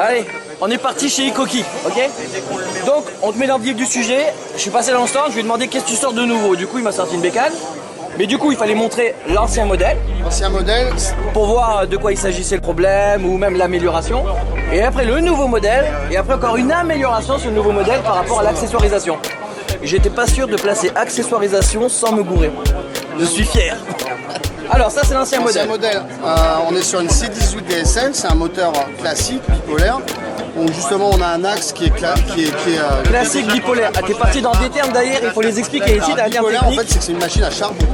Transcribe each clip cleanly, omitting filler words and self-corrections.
Allez, on est parti chez Ikoki, ok? Donc, on te met dans le vif du sujet. Je suis passé dans le stand, je lui ai demandé qu'est-ce que tu sors de nouveau. Du coup, il m'a sorti une bécane. Mais du coup, il fallait montrer l'ancien modèle. L'ancien modèle. Pour voir de quoi il s'agissait le problème ou même l'amélioration. Et après, le nouveau modèle. Et après, encore une amélioration sur le nouveau modèle par rapport à l'accessoirisation. J'étais pas sûr de placer accessoirisation sans me gourer. Je suis fier. Alors, ça, c'est l'ancien modèle. On est sur une C18 DSL, c'est un moteur classique, bipolaire. Donc justement, on a un axe qui est classique bipolaire. Ah, t'es parti dans des termes d'ailleurs, il faut les expliquer ici. T'as un terme technique. En fait, c'est que c'est une machine à charbon.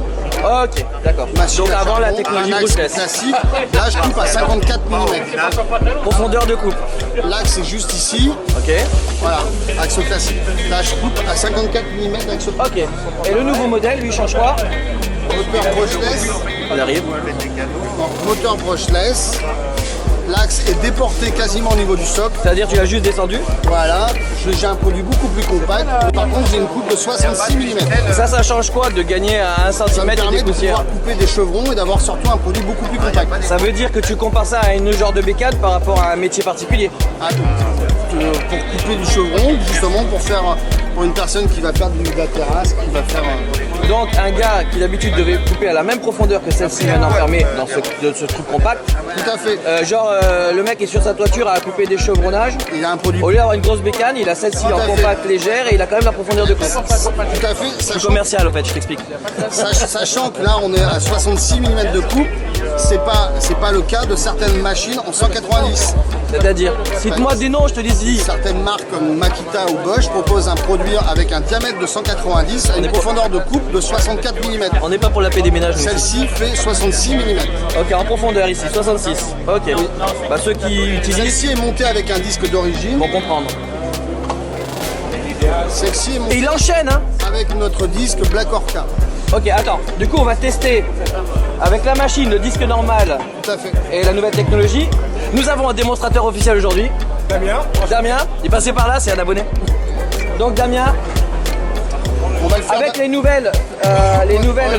Ok, d'accord. Donc avant la technologie brushless. Classique, là je coupe à 54 mm. Profondeur de coupe. L'axe c'est juste ici. Ok. Voilà, axe classique. Là je coupe à 54 mm axe classique. Ok. Et le nouveau modèle, lui, change quoi? Moteur brushless. On arrive. Moteur brushless. L'axe est déporté quasiment au niveau du socle. C'est-à-dire tu l'as juste descendu? Voilà, j'ai un produit beaucoup plus compact. Par contre, j'ai une coupe de 66 mm. Et ça change quoi de gagner à 1 cm Ça me permet de poussière? pouvoir couper des chevrons et d'avoir surtout un produit beaucoup plus compact. Ça veut dire que tu compares ça à une genre de bécane par rapport à un métier particulier? Pour couper du chevron, justement pour une personne qui va faire de la terrasse, qui va faire... Donc un gars qui d'habitude devait couper à la même profondeur que celle-ci maintenant fermée dans ce truc compact. Tout à fait. Le mec est sur sa toiture à couper des chevronnages. Il a un produit. Au lieu d'avoir une grosse bécane, il a celle-ci en compact légère et il a quand même la profondeur de coupe. Tout à fait. C'est commercial en fait, je t'explique. Sachant que là on est à 66 mm de coupe, c'est pas le cas de certaines machines en 190. C'est-à-dire, cite-moi des noms, je te dis. Certaines marques comme Makita ou Bosch proposent un produit avec un diamètre de 190 et une profondeur de coupe de 64 mm. On n'est pas pour la paix des ménages. Celle-ci fait 66 mm. Ok, en profondeur ici, 66. Ok. Oui. Bah, ceux qui utilisent. Celle-ci est montée avec un disque d'origine. Pour comprendre. Celle-ci est montée. Et il enchaîne, hein? Avec notre disque Black Orca. Ok, attends. Du coup, on va tester avec la machine, le disque normal. Tout à fait. Et la nouvelle technologie. Nous avons un démonstrateur officiel aujourd'hui. Damien, il est passé par là, c'est un abonné. Donc Damien, on va le faire avec les nouvelles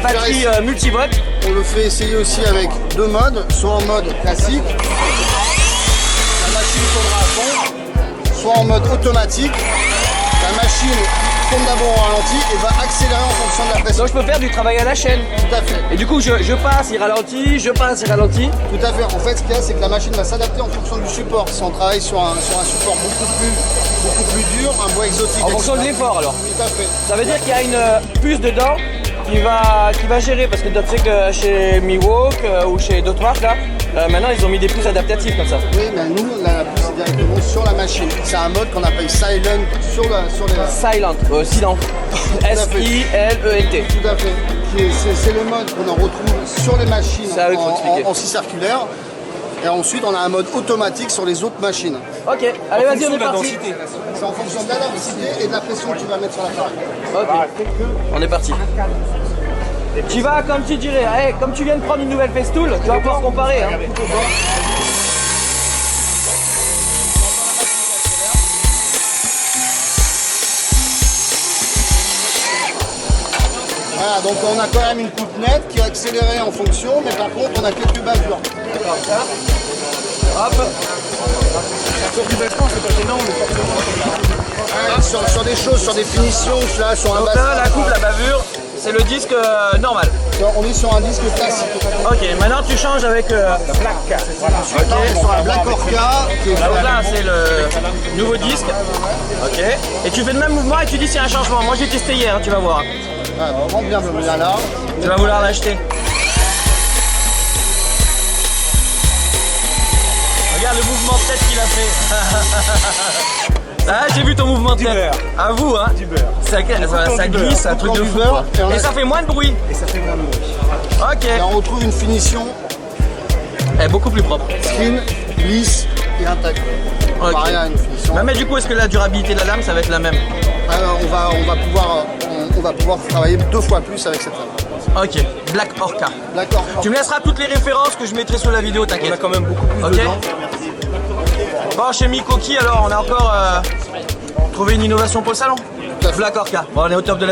batteries multivolt. On le fait essayer aussi avec deux modes, soit en mode classique, la machine tournera à fond, soit en mode automatique, la machine tourne d'abord au ralenti et va accélérer en fonction de la pression. Donc je peux faire du travail à la chaîne. Tout à fait. Et du coup je passe, il ralentit, je passe, il ralentit. Tout à fait. En fait ce qu'il y a c'est que la machine va s'adapter en fonction du support. Si on travaille sur un support beaucoup plus dur, un bois exotique. En fonction de l'effort alors. Tout à fait. Ça veut dire qu'il y a une puce dedans qui va gérer, parce que tu sais que chez Miwok ou chez d'autres marques là, maintenant ils ont mis des puces adaptatives comme ça. Oui, mais nous la puce est directement sur la machine. C'est un mode qu'on appelle Silent sur les... Silent, silent. S-I-L-E-N-T. Tout à fait. C'est le mode qu'on en retrouve sur les machines en scie circulaire. Et ensuite, on a un mode automatique sur les autres machines. Ok, allez, vas-y, on est parti. C'est en fonction de la densité et de la pression que tu vas mettre sur l'appareil. Ok, on est parti. Tu vas, comme tu dirais, hey, comme tu viens de prendre une nouvelle Festool, tu vas pouvoir comparer. Hein. Voilà, donc on a quand même une coupe nette qui est accélérée en fonction, mais par contre on a quelques bavures. D'accord, ça. Hop. Sur du baston, c'est pas énorme, mais sur des choses, sur des finitions, là, sur un donc là, la coupe, la bavure, c'est le disque normal. On est sur un disque classique. Ok, maintenant tu changes avec la plaque. Voilà. Okay. Sur un Black Orca. Donc là, c'est le nouveau disque. Ok. Et tu fais le même mouvement et tu dis s'il y a un changement. Moi j'ai testé hier, hein, tu vas voir. Ah, vraiment bien, là. Tu vas vouloir l'acheter. Regarde le mouvement de tête qu'il a fait. Ah, j'ai vu ton mouvement de tête. À vous, hein. Ça glisse, un truc de fou. Et ça fait moins de bruit. Ok. Et on retrouve une finition. Elle est beaucoup plus propre. Clean, lisse et intacte. Okay. Rien, une finition. Mais du coup, est-ce que la durabilité de la lame, ça va être la même? On va pouvoir travailler 2 fois plus avec cette lame. Ok, Black Orca. Black Orca. Tu me laisseras toutes les références que je mettrai sous la vidéo, t'inquiète. on a quand même beaucoup plus dedans. Bon, chez Ikoki, alors, on a encore trouvé une innovation pour le salon. Black Orca. Bon, on est au top de la